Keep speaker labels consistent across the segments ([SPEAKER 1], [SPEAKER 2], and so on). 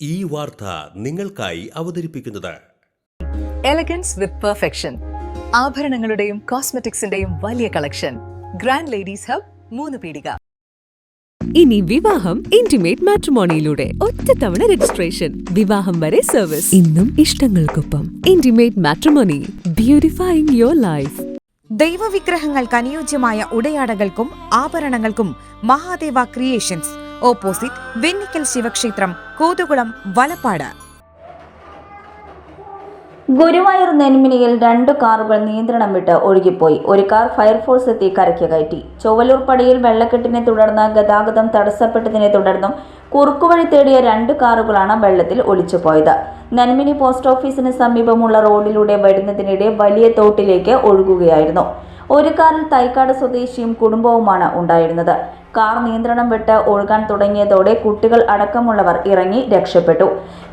[SPEAKER 1] ഈ വാർത്ത നിങ്ങൾക്കായി അവതരിപ്പിക്കുന്നത്
[SPEAKER 2] എലഗൻസ് വിത്ത് പെർഫെക്ഷൻ, ആഭരണങ്ങളുടെയും കോസ്മെറ്റിക്സിന്റെയും വലിയ കളക്ഷൻ. ഗ്രാൻഡ് ലേഡീസ് ഹബ്, 3 പീടിക.
[SPEAKER 3] ഇനി വിവാഹം ഇന്റിമേറ്റ് മാട്രിമോണിയിലൂടെ ഒറ്റത്തവണ രജിസ്ട്രേഷൻ, വിവാഹം വരെ സർവീസ്. ഇന്നും ഇഷ്ടങ്ങൾക്കൊപ്പം ഇന്റിമേറ്റ് മാട്രിമോണി, ബ്യൂട്ടിഫൈയിങ് യുവർ ലൈഫ്.
[SPEAKER 4] ദൈവവിഗ്രഹങ്ങൾക്ക് അനുയോജ്യമായ ഉടയാടകൾക്കും ആഭരണങ്ങൾക്കും മഹാദേവ ക്രിയേഷൻസ്, ഓപ്പോസിറ്റ് വെണ്ണിക്കൽ ശിവക്ഷേത്രം, കോതുകുളം, വലപ്പാട്.
[SPEAKER 5] ഗുരുവായൂർ നെന്മിനിയിൽ 2 കാറുകൾ നിയന്ത്രണം വിട്ട് ഒഴുകിപ്പോയി. ഒരു കാർ ഫയർഫോഴ്സ് എത്തി കരയ്ക്ക് കയറ്റി. ചൊവ്വലൂർ പടിയിൽ വെള്ളക്കെട്ടിനെ തുടർന്ന് ഗതാഗതം തടസ്സപ്പെട്ടതിനെ തുടർന്നും കുറുക്കുവഴി തേടിയ 2 കാറുകളാണ് വെള്ളത്തിൽ ഒലിച്ചുപോയത്. നെന്മിനി പോസ്റ്റ് ഓഫീസിന് സമീപമുള്ള റോഡിലൂടെ വരുന്നതിനിടെ വലിയ തോട്ടിലേക്ക് ഒഴുകുകയായിരുന്നു. ഒരു കാറിൽ തൈക്കാട് സ്വദേശിയും കുടുംബവുമാണ് ഉണ്ടായിരുന്നത്. കാർ നിയന്ത്രണം വിട്ട് ഒഴുകാൻ തുടങ്ങിയതോടെ കുട്ടികൾ അടക്കമുള്ളവർ ഇറങ്ങി രക്ഷപ്പെട്ടു.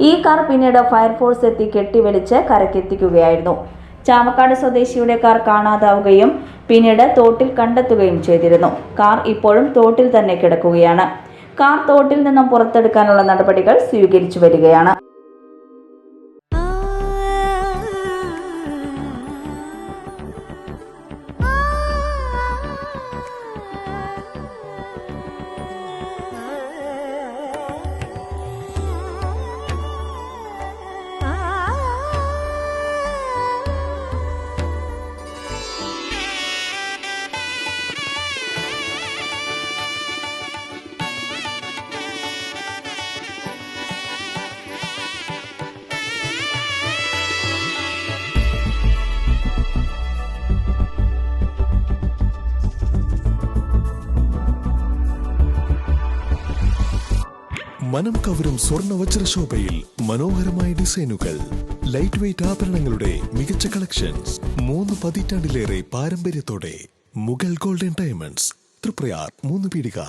[SPEAKER 5] ഈ കാർ പിന്നീട് ഫയർഫോഴ്സ് എത്തി കെട്ടിവലിച്ച് കരക്കെത്തിക്കുകയായിരുന്നു. ചാവക്കാട് സ്വദേശിയുടെ കാർ കാണാതാവുകയും പിന്നീട് തോട്ടിൽ കണ്ടെത്തുകയും ചെയ്തിരുന്നു. കാർ ഇപ്പോഴും തോട്ടിൽ തന്നെ കിടക്കുകയാണ്. കാർ തോട്ടിൽ നിന്നും പുറത്തെടുക്കാനുള്ള നടപടികൾ സ്വീകരിച്ചു വരികയാണ്.
[SPEAKER 6] മനം കവരും സ്വർണ്ണ വജ്രശോഭയിൽ മനോഹരമായ ഡിസൈനുകൾ, ലൈറ്റ് വെയ്റ്റ് ആഭരണങ്ങളുടെ മികച്ച കളക്ഷൻസ്, 3 പതിറ്റാണ്ടിലേറെ പാരമ്പര്യത്തോടെ മുഗൾ ഗോൾഡൻ ഡയമണ്ട്സ്, തൃപ്രയാർ, 3 പീടിക.